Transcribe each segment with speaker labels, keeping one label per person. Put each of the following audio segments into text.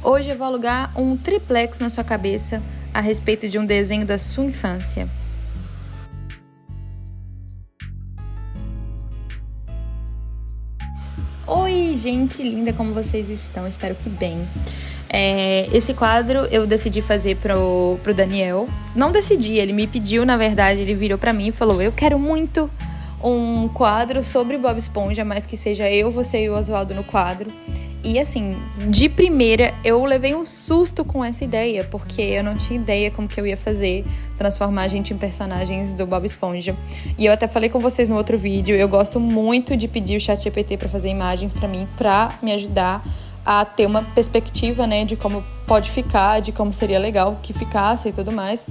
Speaker 1: Hoje eu vou alugar um triplex na sua cabeça a respeito de um desenho da sua infância. Oi, gente linda, como vocês estão? Espero que bem. Esse quadro eu decidi fazer pro Daniel. Não decidi, ele me pediu, na verdade, ele virou pra mim e falou: eu quero muito um quadro sobre Bob Esponja, mas que seja eu, você e o Oswaldo no quadro. E assim, de primeira, eu levei um susto com essa ideia, porque eu não tinha ideia como que eu ia fazer, transformar a gente em personagens do Bob Esponja. E eu até falei com vocês no outro vídeo, eu gosto muito de pedir o ChatGPT pra fazer imagens pra mim, pra me ajudar a ter uma perspectiva, né, de como pode ficar, de como seria legal que ficasse e tudo mais.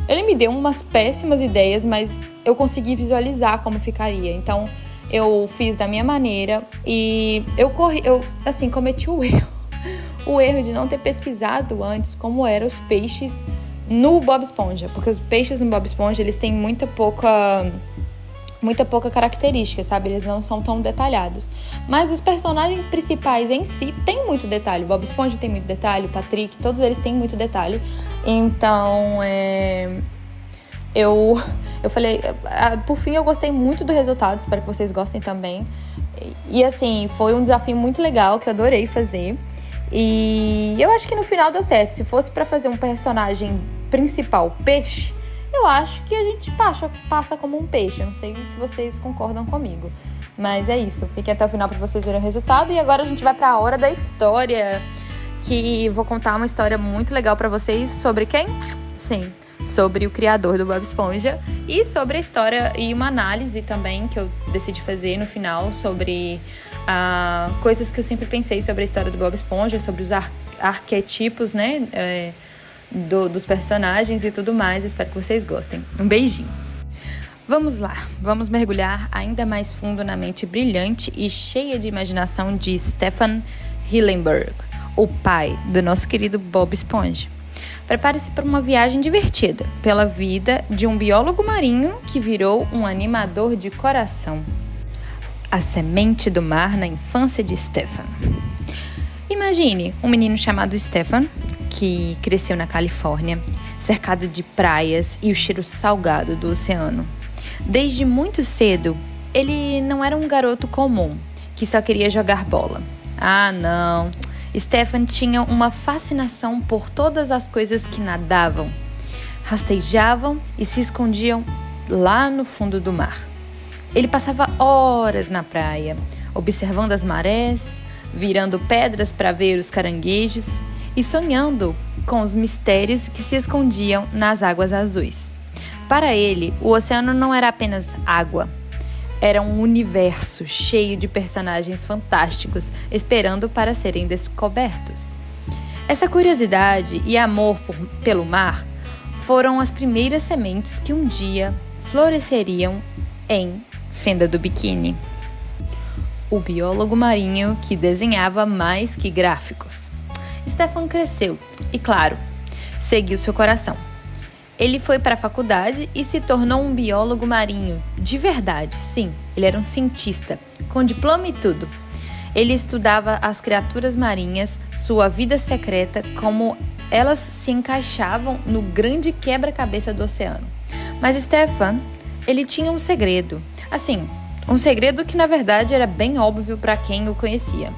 Speaker 1: Ele me deu umas péssimas ideias, mas eu consegui visualizar como ficaria. Então, eu fiz da minha maneira e eu cometi o erro de não ter pesquisado antes como eram os peixes no Bob Esponja, porque os peixes no Bob Esponja, eles têm muita pouca característica, sabe? Eles não são tão detalhados. Mas os personagens principais em si têm muito detalhe. O Bob Esponja tem muito detalhe, o Patrick, todos eles têm muito detalhe. Então, eu falei, por fim eu gostei muito do resultado, espero que vocês gostem também. E assim, foi um desafio muito legal, que eu adorei fazer. E eu acho que no final deu certo. Se fosse pra fazer um personagem principal peixe, eu acho que a gente passa como um peixe. Eu não sei se vocês concordam comigo. Mas é isso, fiquem até o final pra vocês verem o resultado. E agora a gente vai pra hora da história, que vou contar uma história muito legal pra vocês. Sobre quem? Sim, sobre o criador do Bob Esponja. E sobre a história e uma análise também que eu decidi fazer no final sobre coisas que eu sempre pensei sobre a história do Bob Esponja, sobre os arquetipos, né, dos personagens e tudo mais. Espero que vocês gostem. Um beijinho. Vamos lá, vamos mergulhar ainda mais fundo na mente brilhante e cheia de imaginação de Stefan Hillenburg, o pai do nosso querido Bob Esponja. Prepare-se para uma viagem divertida pela vida de um biólogo marinho que virou um animador de coração. A semente do mar na infância de Stefan. Imagine um menino chamado Stefan, que cresceu na Califórnia, cercado de praias e o cheiro salgado do oceano. Desde muito cedo, ele não era um garoto comum, que só queria jogar bola. Ah, não! Stefan tinha uma fascinação por todas as coisas que nadavam, rastejavam e se escondiam lá no fundo do mar. Ele passava horas na praia, observando as marés, virando pedras para ver os caranguejos e sonhando com os mistérios que se escondiam nas águas azuis. Para ele, o oceano não era apenas água. Era um universo cheio de personagens fantásticos esperando para serem descobertos. Essa curiosidade e amor pelo mar foram as primeiras sementes que um dia floresceriam em Fenda do Bikini, o biólogo marinho que desenhava mais que gráficos. Stefan cresceu e, claro, seguiu seu coração. Ele foi para a faculdade e se tornou um biólogo marinho, de verdade, sim. Ele era um cientista, com diploma e tudo. Ele estudava as criaturas marinhas, sua vida secreta, como elas se encaixavam no grande quebra-cabeça do oceano. Mas Stefan, ele tinha um segredo. Assim, um segredo que na verdade era bem óbvio para quem o conhecia.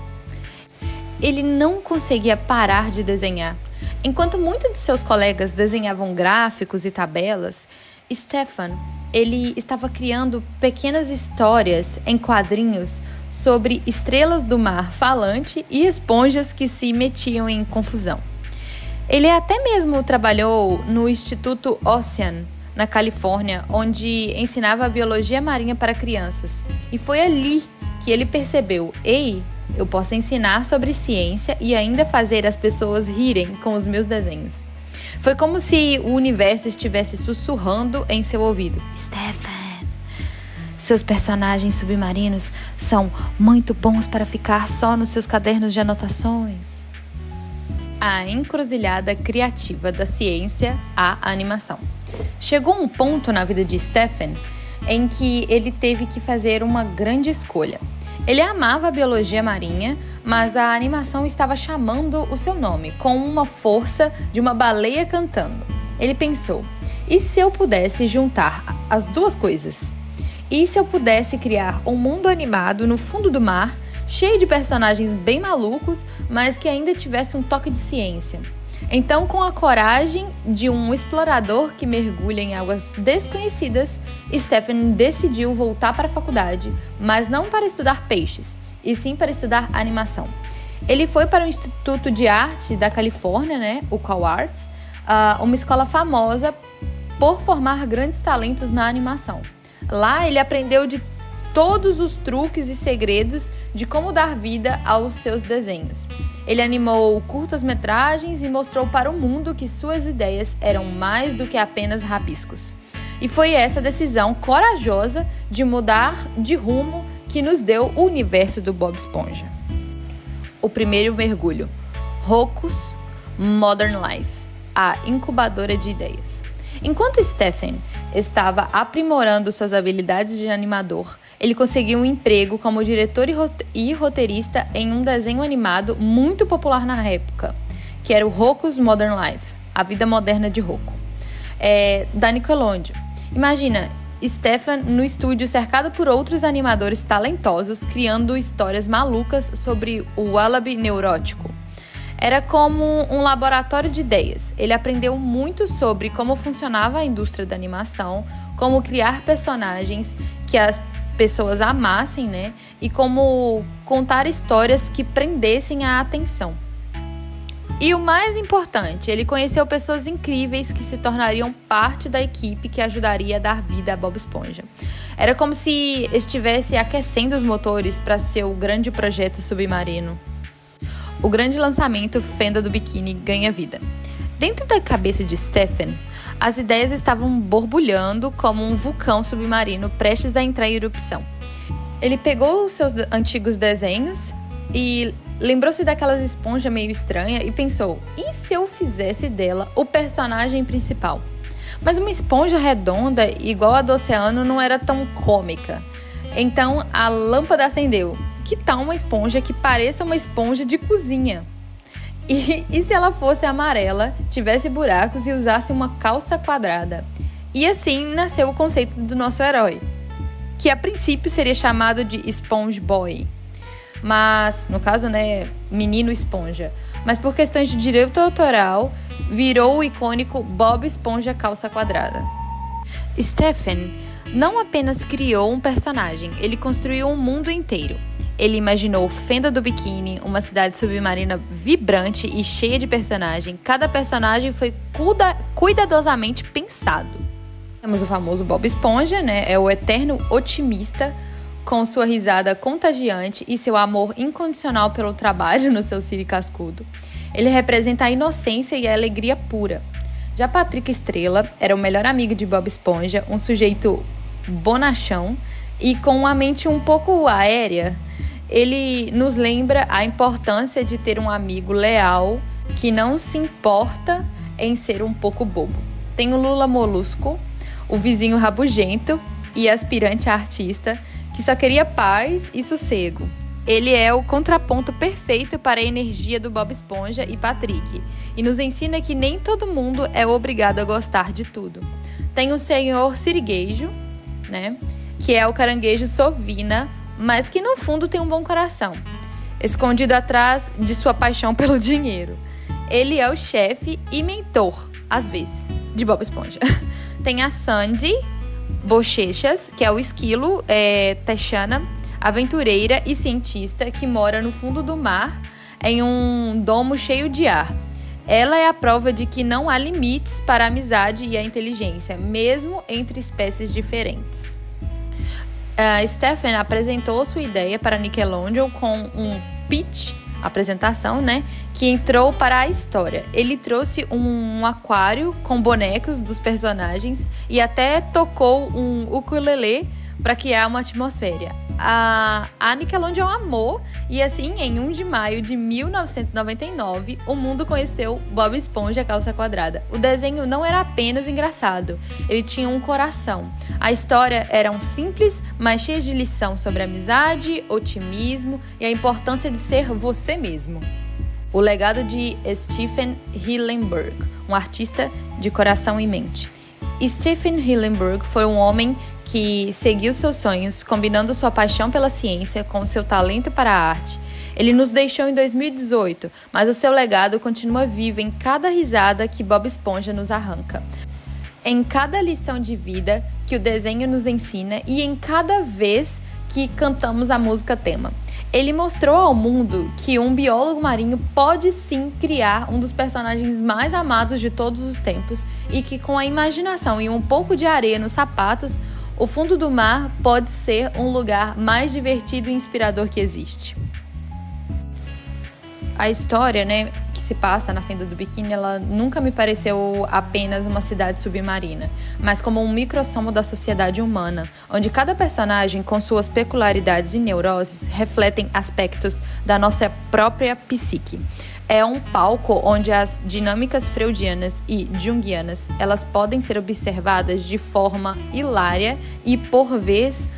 Speaker 1: Ele não conseguia parar de desenhar. Enquanto muitos de seus colegas desenhavam gráficos e tabelas, Stefan, ele estava criando pequenas histórias em quadrinhos sobre estrelas do mar falante e esponjas que se metiam em confusão. Ele até mesmo trabalhou no Instituto Ocean, na Califórnia, onde ensinava a biologia marinha para crianças. E foi ali que ele percebeu: ei, eu posso ensinar sobre ciência e ainda fazer as pessoas rirem com os meus desenhos. Foi como se o universo estivesse sussurrando em seu ouvido: Stefan, seus personagens submarinos são muito bons para ficar só nos seus cadernos de anotações. A encruzilhada criativa da ciência à animação. Chegou um ponto na vida de Stefan em que ele teve que fazer uma grande escolha. Ele amava a biologia marinha, mas a animação estava chamando o seu nome, com uma força de uma baleia cantando. Ele pensou, e se eu pudesse juntar as duas coisas? E se eu pudesse criar um mundo animado no fundo do mar, cheio de personagens bem malucos, mas que ainda tivesse um toque de ciência? Então, com a coragem de um explorador que mergulha em águas desconhecidas, Stephen decidiu voltar para a faculdade, mas não para estudar peixes, e sim para estudar animação. Ele foi para o Instituto de Arte da Califórnia, o Cal Arts, uma escola famosa por formar grandes talentos na animação. Lá ele aprendeu de todos os truques e segredos de como dar vida aos seus desenhos. Ele animou curtas-metragens e mostrou para o mundo que suas ideias eram mais do que apenas rabiscos. E foi essa decisão corajosa de mudar de rumo que nos deu o universo do Bob Esponja. O primeiro mergulho. Rocko's Modern Life, a incubadora de ideias. Enquanto Stephen estava aprimorando suas habilidades de animador, ele conseguiu um emprego como diretor e roteirista em um desenho animado muito popular na época, que era o Rocko's Modern Life, a vida moderna de Rocko, da Nickelodeon. Imagina, Stephen no estúdio cercado por outros animadores talentosos, criando histórias malucas sobre o Wallaby neurótico. Era como um laboratório de ideias. Ele aprendeu muito sobre como funcionava a indústria da animação, como criar personagens que as pessoas amassem, e como contar histórias que prendessem a atenção. E o mais importante, ele conheceu pessoas incríveis que se tornariam parte da equipe que ajudaria a dar vida a Bob Esponja. Era como se estivesse aquecendo os motores para seu grande projeto submarino. O grande lançamento Fenda do Biquíni ganha vida. Dentro da cabeça de Stephen, as ideias estavam borbulhando como um vulcão submarino prestes a entrar em erupção. Ele pegou os seus antigos desenhos e lembrou-se daquelas esponjas meio estranhas e pensou, e se eu fizesse dela o personagem principal? Mas uma esponja redonda, igual a do oceano, não era tão cômica. Então a lâmpada acendeu. Que tal uma esponja que pareça uma esponja de cozinha? E se ela fosse amarela, tivesse buracos e usasse uma calça quadrada? E assim nasceu o conceito do nosso herói, que a princípio seria chamado de Sponge Boy. Mas, no caso, menino esponja. Mas por questões de direito autoral, virou o icônico Bob Esponja calça quadrada. Stephen não apenas criou um personagem, ele construiu um mundo inteiro. Ele imaginou Fenda do Biquíni, uma cidade submarina vibrante e cheia de personagens. Cada personagem foi cuidadosamente pensado. Temos o famoso Bob Esponja, é o eterno otimista, com sua risada contagiante e seu amor incondicional pelo trabalho no seu cílio cascudo. Ele representa a inocência e a alegria pura. Já Patrick Estrela era o melhor amigo de Bob Esponja, um sujeito bonachão e com uma mente um pouco aérea. Ele nos lembra a importância de ter um amigo leal que não se importa em ser um pouco bobo. Tem o Lula Molusco, o vizinho rabugento e aspirante a artista que só queria paz e sossego. Ele é o contraponto perfeito para a energia do Bob Esponja e Patrick e nos ensina que nem todo mundo é obrigado a gostar de tudo. Tem o senhor Sirigueijo, que é o caranguejo sovina, mas que no fundo tem um bom coração, escondido atrás de sua paixão pelo dinheiro. Ele é o chefe e mentor, às vezes, de Bob Esponja. Tem a Sandy Bochechas, que é o esquilo texana, aventureira e cientista que mora no fundo do mar em um domo cheio de ar. Ela é a prova de que não há limites para a amizade e a inteligência, mesmo entre espécies diferentes. Stephen apresentou sua ideia para Nickelodeon com um pitch, apresentação, que entrou para a história. Ele trouxe um aquário com bonecos dos personagens e até tocou um ukulele para criar uma atmosfera. a Nickelodeon amou, e assim, em 1 de maio de 1999, o mundo conheceu Bob Esponja Calça Quadrada. O desenho não era apenas engraçado, ele tinha um coração. A história era simples, mas cheia de lição sobre amizade, otimismo e a importância de ser você mesmo. O legado de Stephen Hillenburg, um artista de coração e mente. Stephen Hillenburg foi um homem que seguiu seus sonhos, combinando sua paixão pela ciência com seu talento para a arte. Ele nos deixou em 2018, mas o seu legado continua vivo em cada risada que Bob Esponja nos arranca, em cada lição de vida que o desenho nos ensina e em cada vez que cantamos a música tema. Ele mostrou ao mundo que um biólogo marinho pode sim criar um dos personagens mais amados de todos os tempos e que com a imaginação e um pouco de areia nos sapatos, o fundo do mar pode ser um lugar mais divertido e inspirador que existe. A história, que se passa na Fenda do Biquíni, ela nunca me pareceu apenas uma cidade submarina, mas como um microssomo da sociedade humana, onde cada personagem, com suas peculiaridades e neuroses, refletem aspectos da nossa própria psique. É um palco onde as dinâmicas freudianas e junguianas elas podem ser observadas de forma hilária e, por vezes,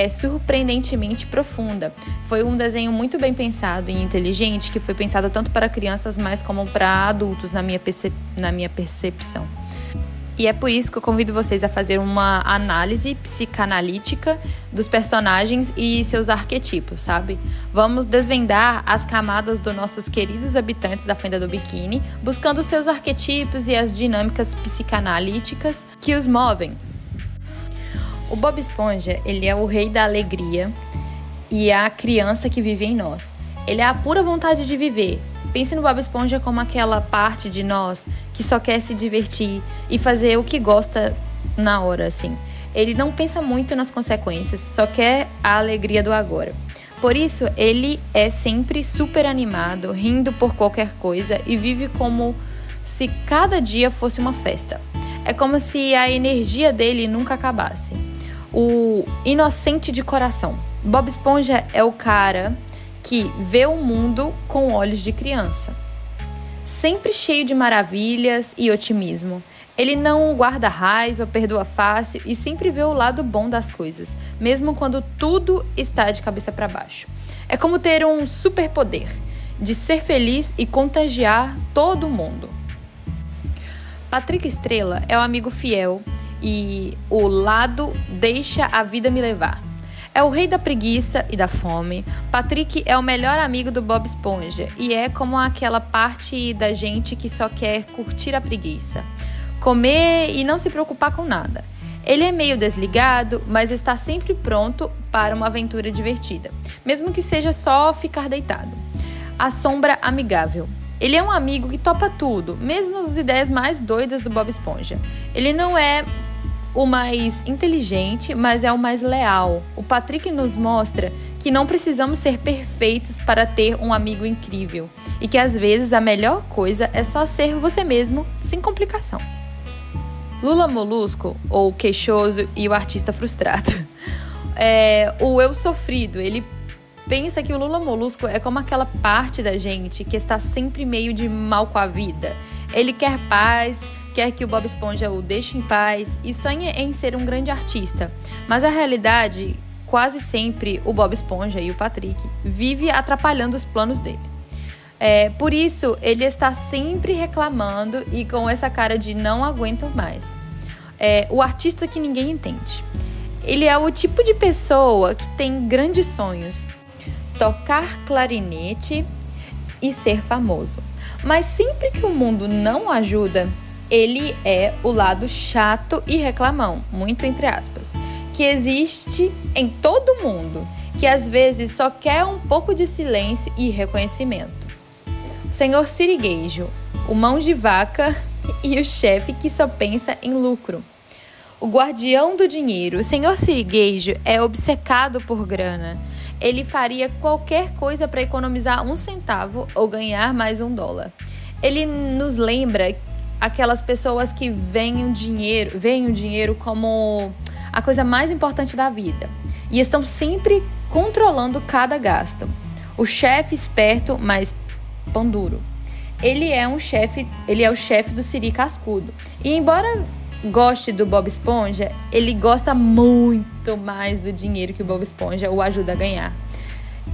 Speaker 1: surpreendentemente profunda. Foi um desenho muito bem pensado e inteligente, que foi pensado tanto para crianças, mas como para adultos, na minha percepção. E é por isso que eu convido vocês a fazer uma análise psicanalítica dos personagens e seus arquetipos, sabe? Vamos desvendar as camadas dos nossos queridos habitantes da Fenda do Biquíni, buscando seus arquetipos e as dinâmicas psicanalíticas que os movem. O Bob Esponja, ele é o rei da alegria e é a criança que vive em nós. Ele é a pura vontade de viver. Pense no Bob Esponja como aquela parte de nós que só quer se divertir e fazer o que gosta na hora, assim. Ele não pensa muito nas consequências, só quer a alegria do agora. Por isso, ele é sempre super animado, rindo por qualquer coisa e vive como se cada dia fosse uma festa. É como se a energia dele nunca acabasse. O inocente de coração. Bob Esponja é o cara que vê o mundo com olhos de criança, sempre cheio de maravilhas e otimismo. Ele não guarda raiva, perdoa fácil e sempre vê o lado bom das coisas, mesmo quando tudo está de cabeça para baixo. É como ter um superpoder de ser feliz e contagiar todo mundo. Patrick Estrela é um amigo fiel e o lado deixa a vida me levar. É o rei da preguiça e da fome. Patrick é o melhor amigo do Bob Esponja e é como aquela parte da gente que só quer curtir a preguiça, comer e não se preocupar com nada. Ele é meio desligado, mas está sempre pronto para uma aventura divertida, mesmo que seja só ficar deitado. A sombra amigável. Ele é um amigo que topa tudo, mesmo as ideias mais doidas do Bob Esponja. Ele não é o mais inteligente, mas é o mais leal. O Patrick nos mostra que não precisamos ser perfeitos para ter um amigo incrível e que às vezes a melhor coisa é só ser você mesmo, sem complicação. Lula Molusco, ou queixoso e o artista frustrado. O eu sofrido, ele pensa que o Lula Molusco é como aquela parte da gente que está sempre meio de mal com a vida. Ele quer paz, quer que o Bob Esponja o deixe em paz e sonha em ser um grande artista. Mas a realidade, quase sempre, o Bob Esponja e o Patrick vive atrapalhando os planos dele. Por isso, ele está sempre reclamando e com essa cara de não aguento mais. O artista que ninguém entende. Ele é o tipo de pessoa que tem grandes sonhos, tocar clarinete e ser famoso. Mas sempre que o mundo não ajuda, ele é o lado chato e reclamão, muito entre aspas, que existe em todo mundo, que às vezes só quer um pouco de silêncio e reconhecimento. O senhor Sirigueijo, o mão de vaca e o chefe que só pensa em lucro. O guardião do dinheiro, o senhor Sirigueijo é obcecado por grana. Ele faria qualquer coisa para economizar 1 centavo ou ganhar mais $1. Ele nos lembra aquelas pessoas que veem o dinheiro como a coisa mais importante da vida e estão sempre controlando cada gasto. O chefe esperto, mas pão duro. Ele é o chefe do Siri cascudo. E embora goste do Bob Esponja, ele gosta muito mais do dinheiro que o Bob Esponja o ajuda a ganhar.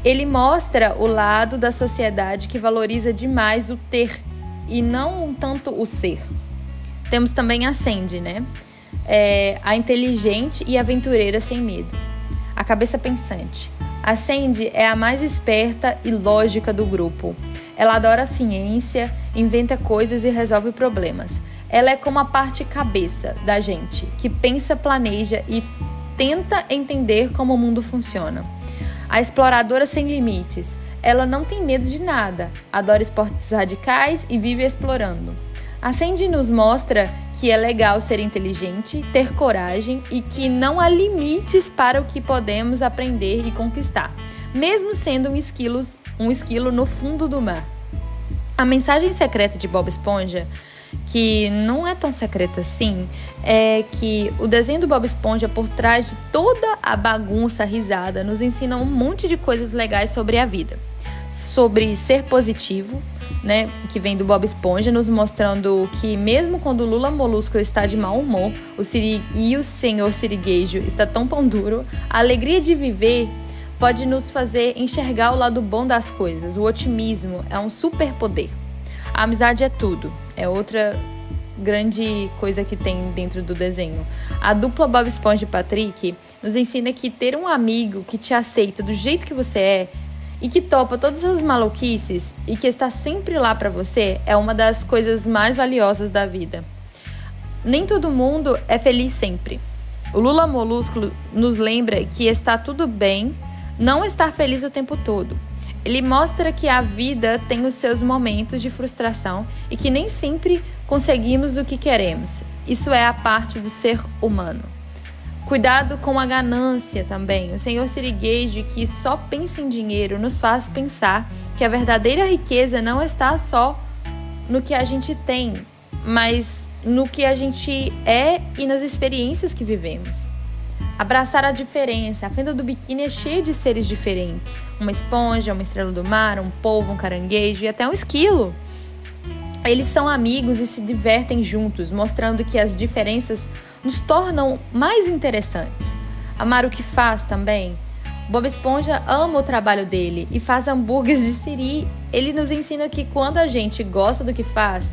Speaker 1: Ele mostra o lado da sociedade que valoriza demais o ter e não tanto o ser. Temos também a Sandy, né? A inteligente e aventureira sem medo. A cabeça pensante. A Sandy é a mais esperta e lógica do grupo. Ela adora a ciência, inventa coisas e resolve problemas. Ela é como a parte cabeça da gente, que pensa, planeja e tenta entender como o mundo funciona. A exploradora sem limites. Ela não tem medo de nada, adora esportes radicais e vive explorando. A Sandy nos mostra que é legal ser inteligente, ter coragem e que não há limites para o que podemos aprender e conquistar, mesmo sendo um esquilo no fundo do mar. A mensagem secreta de Bob Esponja, que não é tão secreta assim, é que o desenho do Bob Esponja, por trás de toda a bagunça risada, nos ensina um monte de coisas legais sobre a vida. Sobre ser positivo, né, que vem do Bob Esponja, nos mostrando que mesmo quando o Lula Molusco está de mau humor, o Siri e o Senhor Sirigueijo está tão pão duro, a alegria de viver pode nos fazer enxergar o lado bom das coisas. O otimismo é um superpoder. A amizade é tudo. É outra grande coisa que tem dentro do desenho. A dupla Bob Esponja e Patrick nos ensina que ter um amigo que te aceita do jeito que você é e que topa todas as maluquices e que está sempre lá pra você é uma das coisas mais valiosas da vida. Nem todo mundo é feliz sempre. O Lula Molusco nos lembra que está tudo bem não estar feliz o tempo todo. Ele mostra que a vida tem os seus momentos de frustração e que nem sempre conseguimos o que queremos. Isso é a parte do ser humano. Cuidado com a ganância também. O Senhor Sirigueijo, que só pensa em dinheiro, nos faz pensar que a verdadeira riqueza não está só no que a gente tem, mas no que a gente é e nas experiências que vivemos. Abraçar a diferença. A fenda do biquíni é cheia de seres diferentes. Uma esponja, uma estrela do mar, um polvo, um caranguejo e até um esquilo. Eles são amigos e se divertem juntos, mostrando que as diferenças nos tornam mais interessantes. Amar o que faz também. Bob Esponja ama o trabalho dele e faz hambúrgueres de siri. Ele nos ensina que quando a gente gosta do que faz,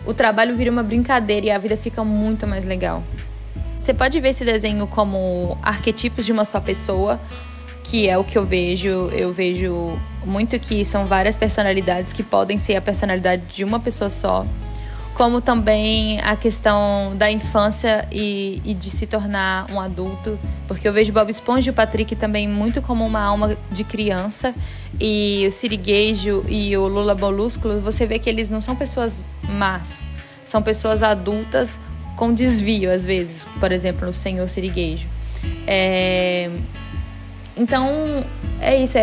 Speaker 1: o trabalho vira uma brincadeira e a vida fica muito mais legal. Você pode ver esse desenho como arquetipos de uma só pessoa, que é o que eu vejo. Eu vejo muito que são várias personalidades que podem ser a personalidade de uma pessoa só. Como também a questão da infância e de se tornar um adulto. Porque eu vejo Bob Esponja e o Patrick também muito como uma alma de criança. E o Sirigueijo e o Lula Molusco, você vê que eles não são pessoas más. São pessoas adultas com desvio, às vezes. Por exemplo, no Senhor Sirigueijo. Então, é isso.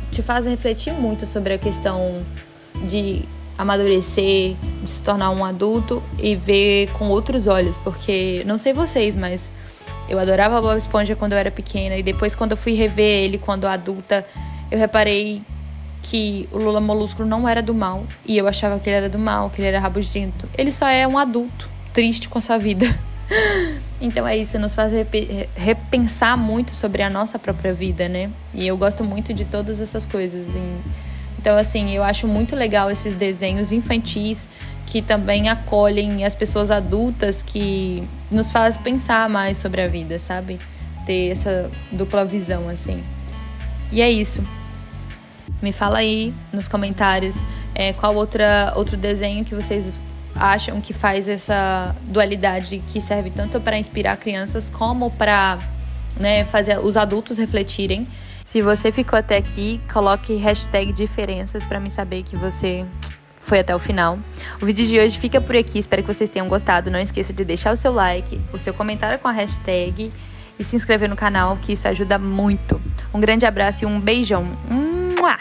Speaker 1: Te faz refletir muito sobre a questão de amadurecer, de se tornar um adulto e ver com outros olhos, porque não sei vocês, mas eu adorava Bob Esponja quando eu era pequena e depois quando eu fui rever ele quando adulta, eu reparei que o Lula Molusco não era do mal e eu achava que ele era do mal, que ele era rabugento. Ele só é um adulto triste com a sua vida. Então é isso, nos faz repensar muito sobre a nossa própria vida, né? E eu gosto muito de todas essas coisas. Então, assim, eu acho muito legal esses desenhos infantis que também acolhem as pessoas adultas, que nos faz pensar mais sobre a vida, sabe? Ter essa dupla visão, assim. E é isso. Me fala aí nos comentários qual outro desenho que vocês acham que faz essa dualidade que serve tanto para inspirar crianças como para, né, fazer os adultos refletirem. Se você ficou até aqui, coloque hashtag diferenças para me saber que você foi até o final. O vídeo de hoje fica por aqui, espero que vocês tenham gostado. Não esqueça de deixar o seu like, o seu comentário com a hashtag e se inscrever no canal, que isso ajuda muito. Um grande abraço e um beijão. Mua!